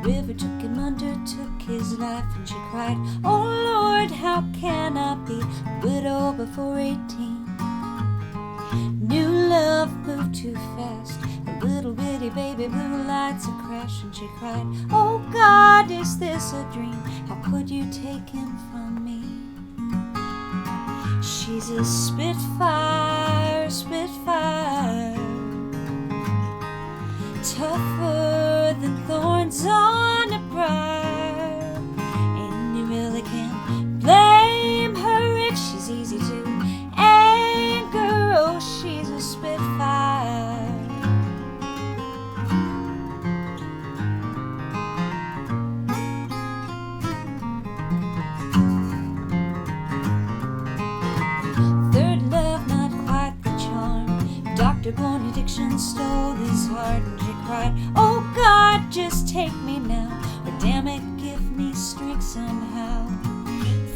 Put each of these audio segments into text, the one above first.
The river took him under, took his life, and she cried, "Oh Lord, how can I be a widow before 18? New love moved too fast, a little bitty baby blue lights a crash," and she cried, "Oh God, is this a dream? How could you take him from me?" She's a Spitfire, Spitfire, tougher than thorns on a briar, and you really can't blame her if she's easy to anger. Oh, she's a Spitfire. Third love, not quite the charm. Doctor-born addiction stole his heart, and she cried, "Oh God, just take me now, or damn it, give me strength somehow."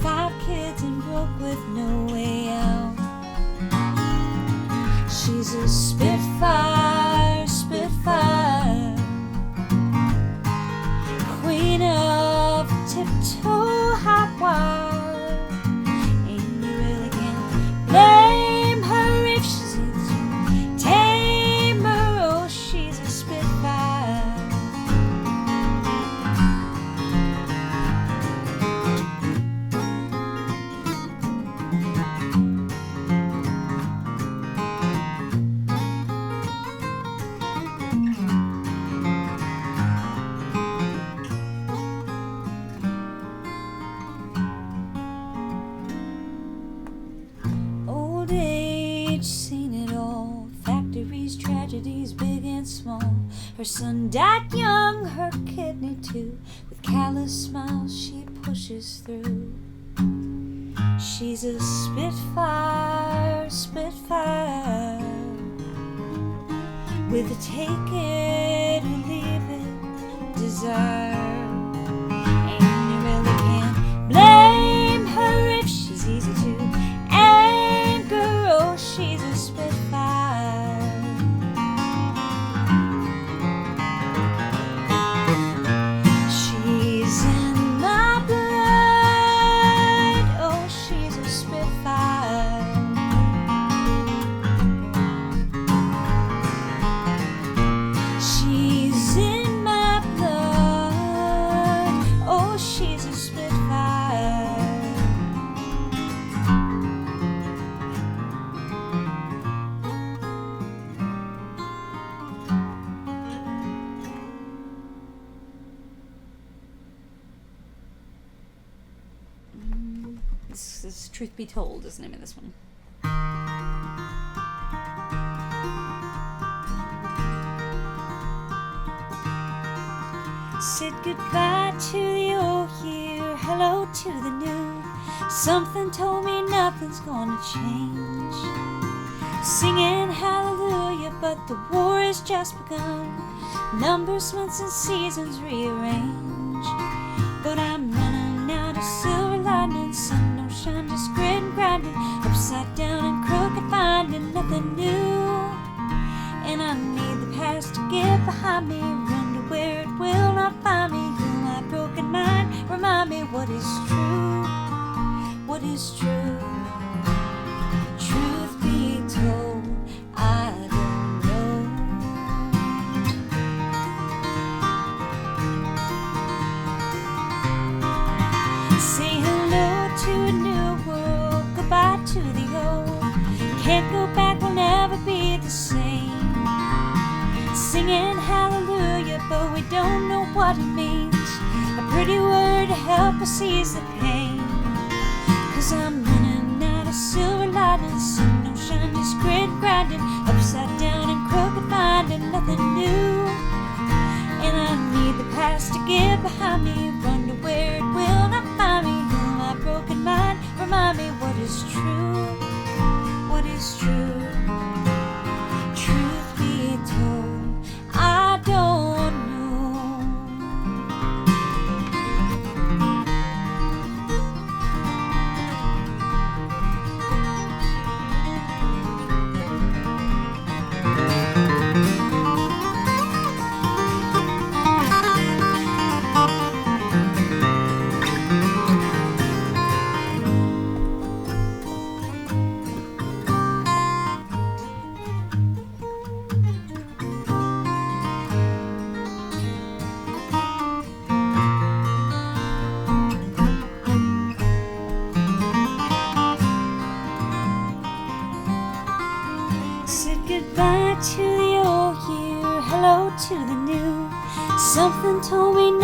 5 kids and broke with no way out. She's a Spitfire, Spitfire, queen of tiptoe hot wire, and you really can't blame her if she's easy to tame her. Oh, she's a Spitfire. Old age, seen it all. Factories, tragedies, big and small. Her son died young, her kidney too. With callous smiles she pushes through. She's a Spitfire, Spitfire, with a take it or leave it desire, and you really can't blame her if she's easy to anger. Oh, she's a Spitfire. She's in my blood. Oh, she's a Spitfire. She's in my blood. Oh, she's a Spitfire. This is Truth Be Told is the name of this one. Said goodbye to the old year, hello to the new. Something told me nothing's gonna change. Singing hallelujah, but the war has just begun. Numbers, months, and seasons rearrange. But I'm running out of silver lightning, sun don't shine, just grit and grinding, upside down and crooked, finding nothing new. And I need the past to get behind me, run to where it will not find me. Heal my broken mind, remind me what is true, what is true. Truth be told, I don't know. Say hello to a new world, goodbye to the old. Can't go back, we'll never be the same. Singing hallelujah, but we don't know what it means. A pretty word to help us ease the pain. 'Cause I'm running out of silver lightning, sun don't shine, just grit grinding, upside down and crooked, finding nothing new. And I need the past to get behind me, run to where it will not find me. Heal my broken mind, remind me what is true, what is true. Truth be told, I don't know.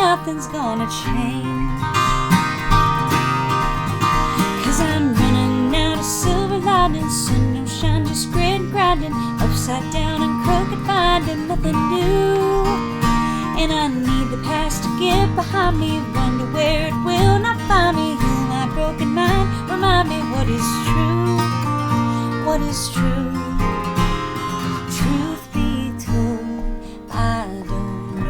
nothing's gonna change. 'Cause I'm running out of silver linings, sun don't shine, just grit and grinding, upside down and crooked, finding nothing new. And I need the past to get behind me, wonder where it will not find me. Heal my broken mind, remind me what is true, what is true. Truth be told, I don't know.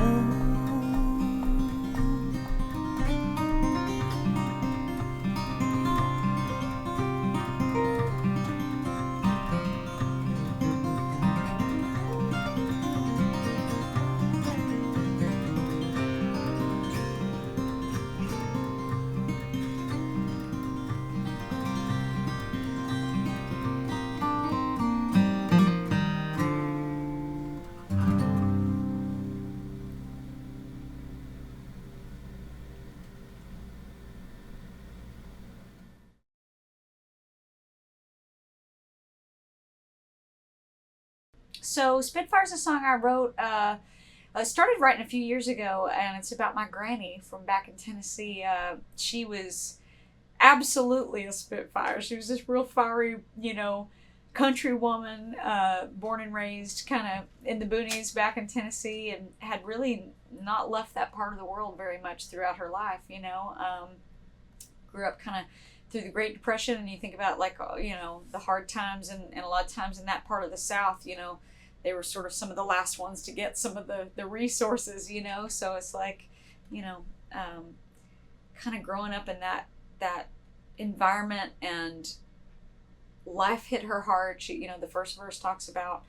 So Spitfire's a song I wrote, I started writing a few years ago, and it's about my granny from back in Tennessee. She was absolutely a Spitfire. She was this real fiery, country woman, born and raised kind of in the boonies back in Tennessee, and had really not left that part of the world very much throughout her life, grew up kind of through the Great Depression, and you think about the hard times, and a lot of times in that part of the South, they were sort of some of the last ones to get some of the resources, so it's like, kind of growing up in that environment, and life hit her hard. She, the first verse talks about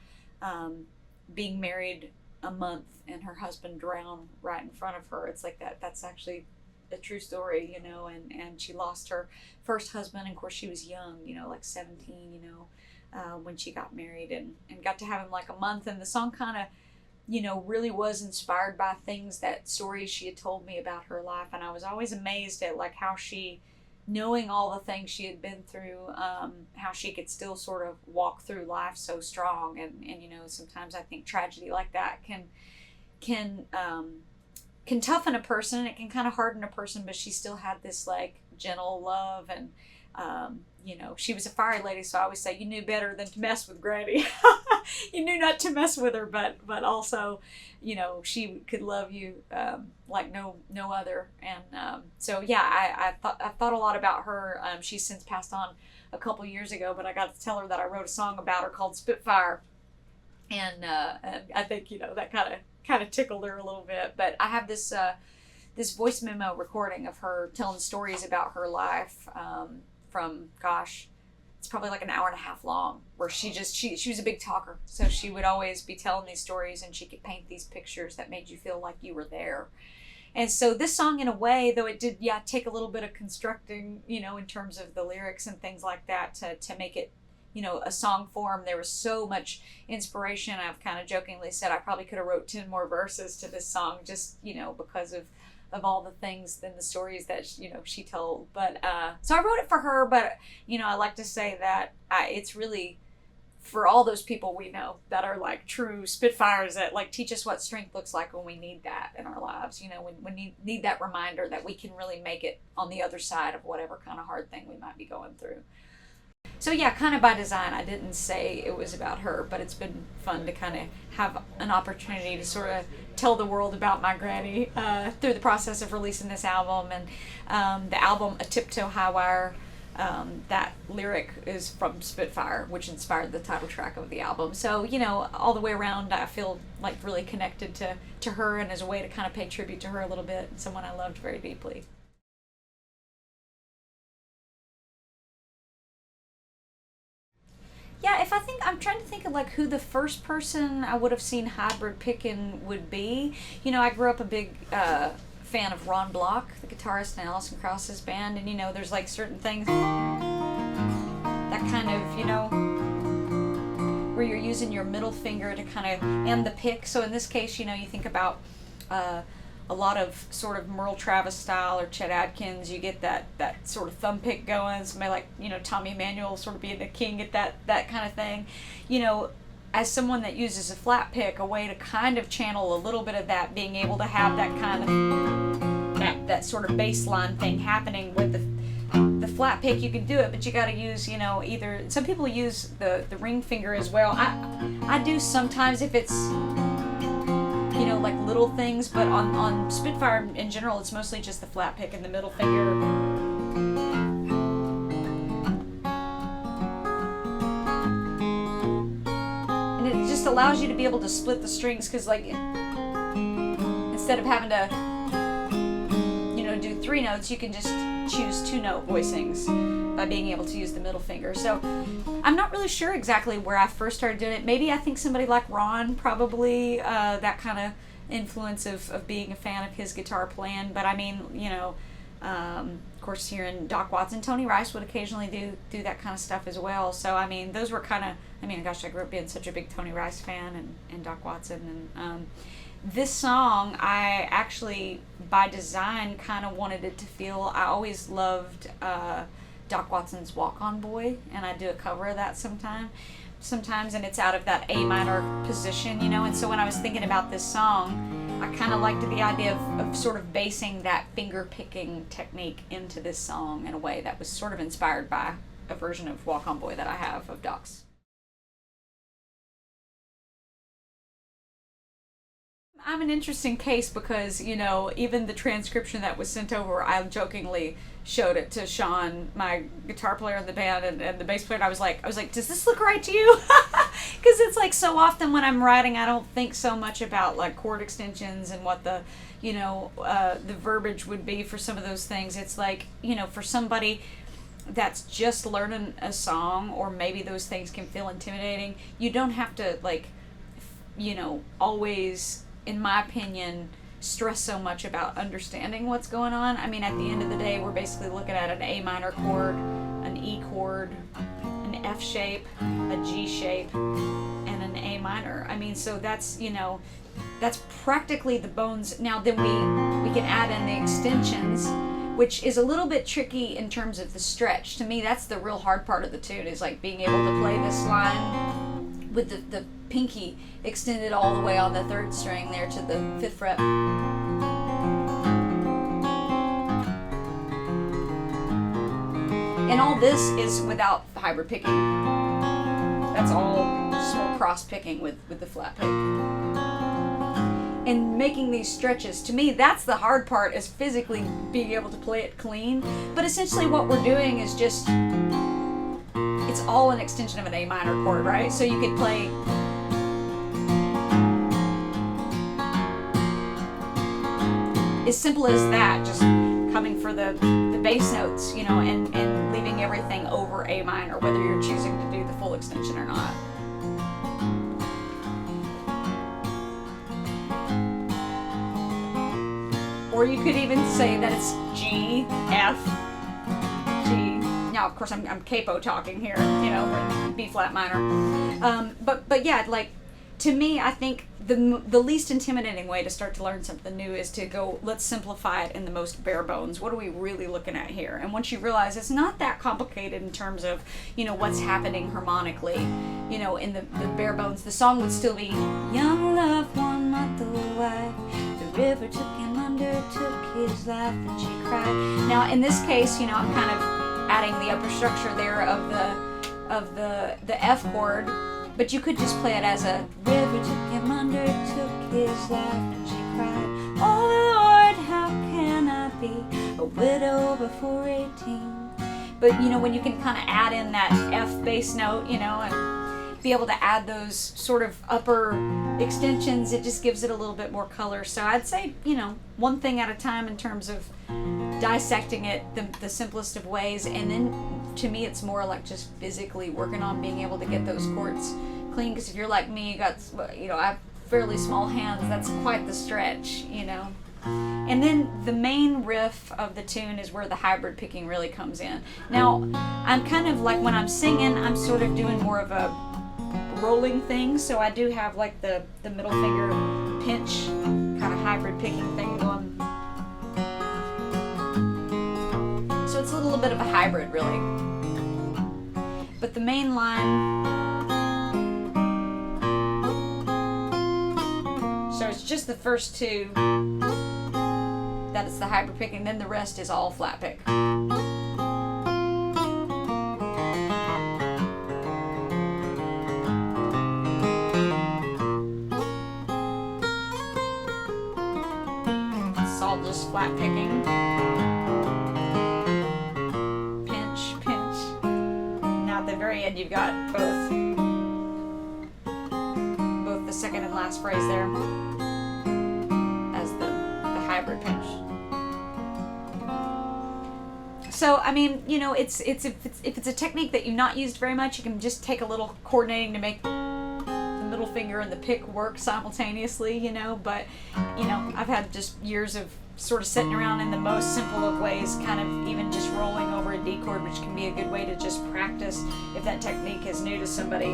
being married a month and her husband drowned right in front of her. It's like that's actually a true story, and she lost her first husband, and of course she was young, like 17, when she got married, and got to have him like a month. And the song kind of, really was inspired by stories she had told me about her life. And I was always amazed at like how she, knowing all the things she had been through, how she could still sort of walk through life so strong. And sometimes I think tragedy like that can toughen a person. It can kind of harden a person, but she still had this like gentle love. And she was a fiery lady, so I always say you knew better than to mess with Granny. You knew not to mess with her, but also, she could love you like no other. And so yeah, I thought a lot about her. She's since passed on a couple years ago, but I got to tell her that I wrote a song about her called Spitfire, and I think that kind of tickled her a little bit. But I have this voice memo recording of her telling stories about her life. From it's probably like an hour and a half long, where she was a big talker, so she would always be telling these stories, and she could paint these pictures that made you feel like you were there. And so this song, in a way, though it did take a little bit of constructing, in terms of the lyrics and things like that, to make it a song form. There was so much inspiration. I've kind of jokingly said I probably could have wrote 10 more verses to this song, just because of all the things and the stories that she told. But so I wrote it for her, but I like to say that it's really for all those people we know that are like true Spitfires, that like teach us what strength looks like when we need that in our lives, when we need that reminder that we can really make it on the other side of whatever kind of hard thing we might be going through. So yeah, kind of by design, I didn't say it was about her, but it's been fun to kind of have an opportunity to sort of tell the world about my granny through the process of releasing this album. And the album, A Tiptoe High Wire, that lyric is from Spitfire, which inspired the title track of the album. So, all the way around, I feel like really connected to her, and as a way to kind of pay tribute to her a little bit, someone I loved very deeply. Yeah, I'm trying to think of like who the first person I would have seen hybrid picking would be. I grew up a big fan of Ron Block, the guitarist in Alison Krauss's band, and there's like certain things that kind of, where you're using your middle finger to kind of, and the pick. So in this case, you think about a lot of sort of Merle Travis style or Chet Atkins, you get that sort of thumb pick going. Somebody like, Tommy Emmanuel sort of being the king at that kind of thing. As someone that uses a flat pick, a way to kind of channel a little bit of that, being able to have that kind of that sort of bass line thing happening with the flat pick. You can do it, but you got to use, either, some people use the ring finger as well. I do sometimes if it's, like little things, but on Spitfire in general, it's mostly just the flat pick and the middle finger. And it just allows you to be able to split the strings, because like, instead of having to, do 3 notes, you can just choose 2-note voicings by being able to use the middle finger. So I'm not really sure exactly where I first started doing it. Maybe I think somebody like Ron, probably that kind of influence of being a fan of his guitar playing. But I mean, of course, here in Doc Watson, Tony Rice would occasionally do that kind of stuff as well. So I mean, those were kind of, gosh, I grew up being such a big Tony Rice fan and Doc Watson. And this song, I actually, by design, kind of wanted it to feel, I always loved Doc Watson's Walk On Boy, and I do a cover of that sometimes, and it's out of that A minor position, and so when I was thinking about this song, I kind of liked the idea of sort of basing that finger picking technique into this song in a way that was sort of inspired by a version of Walk On Boy that I have of Doc's. I'm an interesting case because, even the transcription that was sent over, I jokingly showed it to Sean, my guitar player in the band, and the bass player, and I was like, does this look right to you? Because it's like so often when I'm writing, I don't think so much about like chord extensions and what the, the verbiage would be for some of those things. It's like, for somebody that's just learning a song, or maybe those things can feel intimidating, you don't have to like, always, in my opinion, stress so much about understanding what's going on. At the end of the day, we're basically looking at an A minor chord, an E chord, an F shape, a G shape, and an A minor. So that's, that's practically the bones. Now then we can add in the extensions, which is a little bit tricky in terms of the stretch. To me, that's the real hard part of the tune, is like being able to play this line with the pinky extended all the way on the 3rd string there to the 5th fret. And all this is without hybrid picking. That's all just more cross picking with the flat pick. And making these stretches, to me, that's the hard part, is physically being able to play it clean. But essentially what we're doing is just, it's all an extension of an A minor chord, right? So you could play as simple as that, just coming for the bass notes, and leaving everything over A minor, whether you're choosing to do the full extension or not. Or you could even say that it's G, F, G. Now, of course, I'm capo talking here, we're in B flat minor. But yeah, like, to me, I think the least intimidating way to start to learn something new is to go, let's simplify it in the most bare bones. What are we really looking at here? And once you realize it's not that complicated in terms of, what's happening harmonically, in the bare bones, the song would still be, young love 1 month away, the river took him under, took his life, and she cried. Now, in this case, I'm kind of adding the upper structure there of the F chord, but you could just play it as a river took him under, took his life, and she cried, oh Lord, how can I be a widow before 18? But when you can kind of add in that F bass note, and be able to add those sort of upper extensions, it just gives it a little bit more color. So I'd say, one thing at a time in terms of dissecting it the simplest of ways, and then to me it's more like just physically working on being able to get those chords clean, because if you're like me, you got, I have fairly small hands, that's quite the stretch, And then the main riff of the tune is where the hybrid picking really comes in. Now, I'm kind of like, when I'm singing, I'm sort of doing more of a rolling thing, so I do have like the middle finger pinch kind of hybrid picking thing going. So it's a little bit of a hybrid, really. But the main line, so it's just the first two. that it's the hybrid pick, and then the rest is all flat pick. It's all just flat picking. Pinch, pinch. Now at the very end you've got both the second and last phrase there as the hybrid pinch. So I mean, you know, if it's a technique that you've not used very much, you can just take a little coordinating to make the middle finger and the pick work simultaneously, you know. But you know, I've had just years of sort of sitting around in the most simple of ways, kind of even just rolling over a D chord, which can be a good way to just practice if that technique is new to somebody,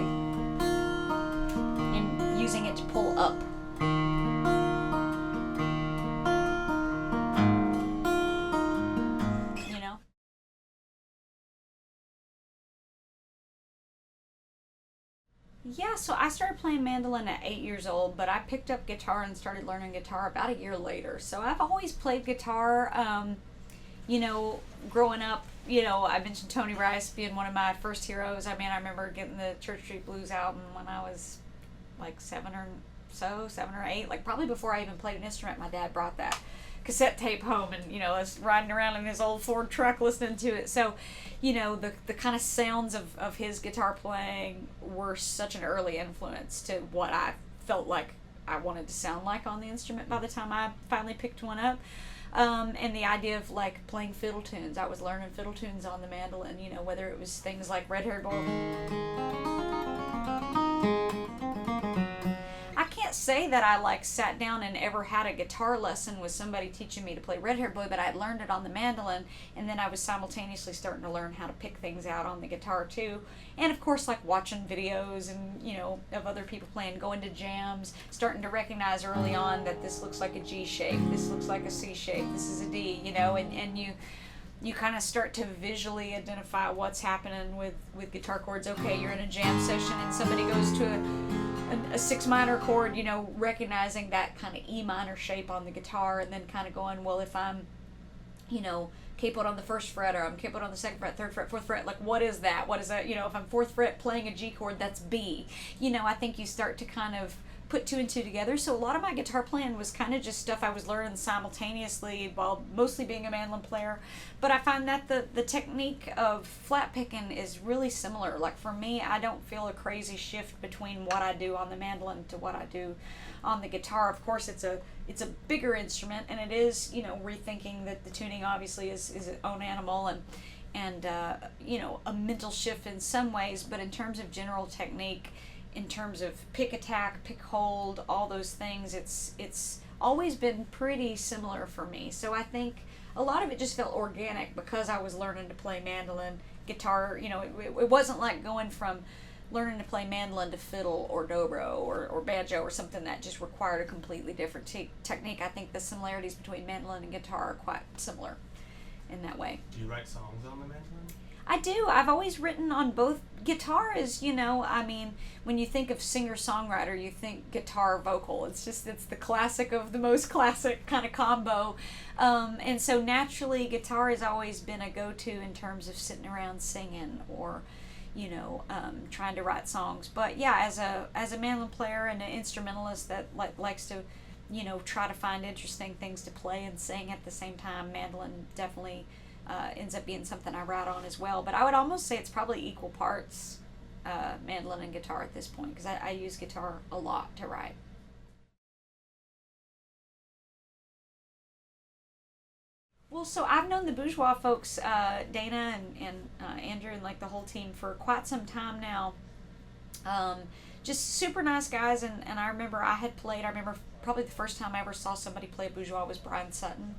and using it to pull up. Yeah, so I started playing mandolin at 8 years old, but I picked up guitar and started learning guitar about a year later. So I've always played guitar, you know, growing up. You know, I mentioned Tony Rice being one of my first heroes. I mean, I remember getting the Church Street Blues album when I was like 7 or 8, like probably before I even played an instrument. My dad brought that cassette tape home, and you know, I was riding around in his old Ford truck listening to it. So you know, the kind of sounds of his guitar playing were such an early influence to what I felt like I wanted to sound like on the instrument by the time I finally picked one up. And the idea of like playing fiddle tunes. I was learning fiddle tunes on the mandolin, you know, whether it was things like Red Haired Boy. I can't say that I like sat down and ever had a guitar lesson with somebody teaching me to play Red Haired Boy, but I had learned it on the mandolin, and then I was simultaneously starting to learn how to pick things out on the guitar too. And of course, like watching videos and, you know, of other people playing, going to jams, starting to recognize early on that this looks like a G shape, this looks like a C shape, this is a D, you know, and you kind of start to visually identify what's happening with guitar chords. Okay, you're in a jam session and somebody goes to a 6 minor chord, you know, recognizing that kind of E minor shape on the guitar, and then kind of going, well, if I'm, you know, capoed on the 1st fret, or I'm capoed on the 2nd fret, 3rd fret, 4th fret, like what is that? What is that? You know, if I'm 4th fret playing a G chord, that's B. You know, I think you start to kind of put 2 and 2 together. So a lot of my guitar playing was kind of just stuff I was learning simultaneously while mostly being a mandolin player. But I find that the technique of flat picking is really similar. Like for me, I don't feel a crazy shift between what I do on the mandolin to what I do on the guitar. Of course, it's a bigger instrument, and it is, you know, rethinking that the tuning obviously is its own animal, and you know, a mental shift in some ways. But in terms of general technique, in terms of pick attack, pick hold, all those things, it's always been pretty similar for me. So I think a lot of it just felt organic because I was learning to play mandolin. Guitar, you know, it wasn't like going from learning to play mandolin to fiddle or dobro or banjo or something that just required a completely different technique. I think the similarities between mandolin and guitar are quite similar in that way. Do you write songs on the mandolin? I do. I've always written on both. Guitar is, you know, I mean, when you think of singer-songwriter, you think guitar vocal. It's the classic of the most classic kind of combo. And so naturally, guitar has always been a go-to in terms of sitting around singing or, you know, trying to write songs. But yeah, as a mandolin player and an instrumentalist that likes to, you know, try to find interesting things to play and sing at the same time, mandolin definitely ends up being something I write on as well. But I would almost say it's probably equal parts mandolin and guitar at this point, because I use guitar a lot to write. Well, so I've known the Bourgeois folks, Dana and Andrew and like the whole team, for quite some time now. Just super nice guys, and I remember I remember probably the first time I ever saw somebody play Bourgeois was Brian Sutton.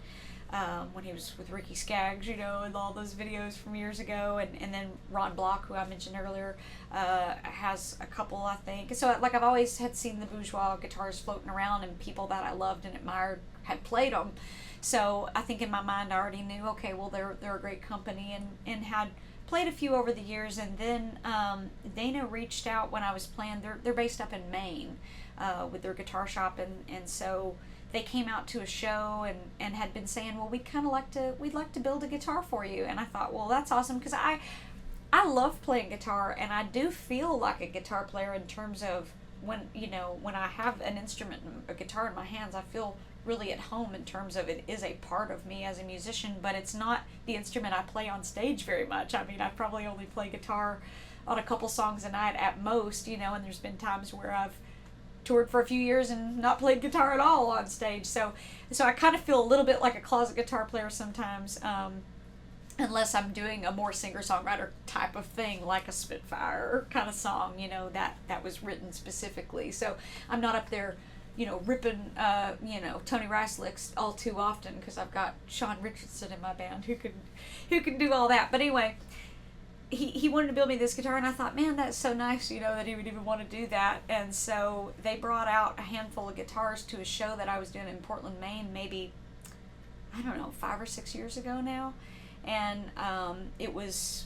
When he was with Ricky Skaggs, you know, and all those videos from years ago, and then Ron Block, who I mentioned earlier, has a couple, I think. So, like, I've always had seen the Bourgeois guitars floating around, and people that I loved and admired had played them. So I think in my mind I already knew, okay, well, they're a great company, and had played a few over the years. And then Dana reached out when I was playing. They're based up in Maine with their guitar shop, and so they came out to a show and had been saying, well, we'd like to build a guitar for you. And I thought, well, that's awesome, because I love playing guitar, and I do feel like a guitar player in terms of when I have an instrument, a guitar in my hands, I feel really at home in terms of it is a part of me as a musician, but it's not the instrument I play on stage very much. I mean, I probably only play guitar on a couple songs a night at most, and there's been times where I've toured for a few years and not played guitar at all on stage. So I kind of feel a little bit like a closet guitar player sometimes, unless I'm doing a more singer-songwriter type of thing, like a Spitfire kind of song, that was written specifically. So I'm not up there, ripping, Tony Rice licks all too often, because I've got Sean Richardson in my band who can do all that. But anyway, he wanted to build me this guitar, and I thought, man, that's so nice, that he would even want to do that. And so they brought out a handful of guitars to a show that I was doing in Portland, Maine, maybe, I don't know, 5 or 6 years ago now. And it was,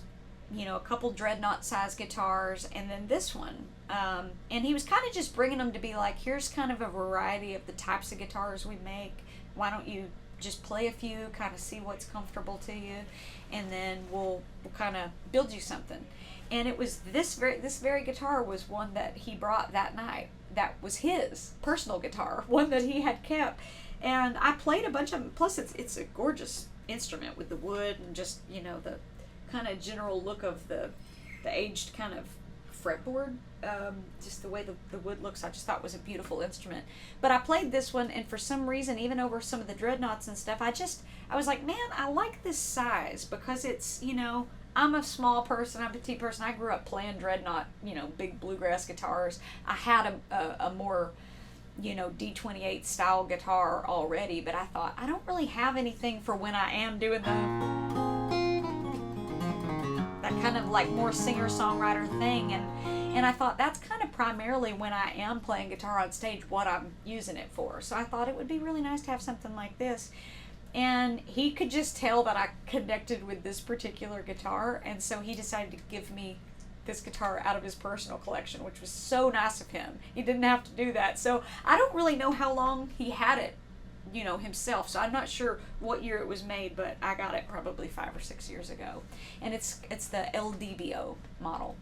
a couple dreadnought size guitars, and then this one. And he was kind of just bringing them to be like, here's kind of a variety of the types of guitars we make. Why don't you just play a few, kind of see what's comfortable to you, and then we'll kind of build you something. And it was this very guitar was one that he brought that night. That was his personal guitar, one that he had kept. And I played a bunch of them. Plus, it's a gorgeous instrument with the wood and just, the kind of general look of the aged kind of fretboard, just the way the wood looks. I just thought was a beautiful instrument. But I played this one, and for some reason, even over some of the dreadnoughts and stuff, I was like, man, I like this size, because it's, I'm a small person, I'm a petite person. I grew up playing dreadnought, big bluegrass guitars. I had a more, D28 style guitar already, but I thought, I don't really have anything for when I am doing that kind of like more singer-songwriter thing, and I thought that's kind of primarily when I am playing guitar on stage what I'm using it for. So I thought it would be really nice to have something like this. And he could just tell that I connected with this particular guitar, and so he decided to give me this guitar out of his personal collection, which was so nice of him. He didn't have to do that. So I don't really know how long he had it, himself. So I'm not sure what year it was made, but I got it probably 5 or 6 years ago. And it's the LDBO model.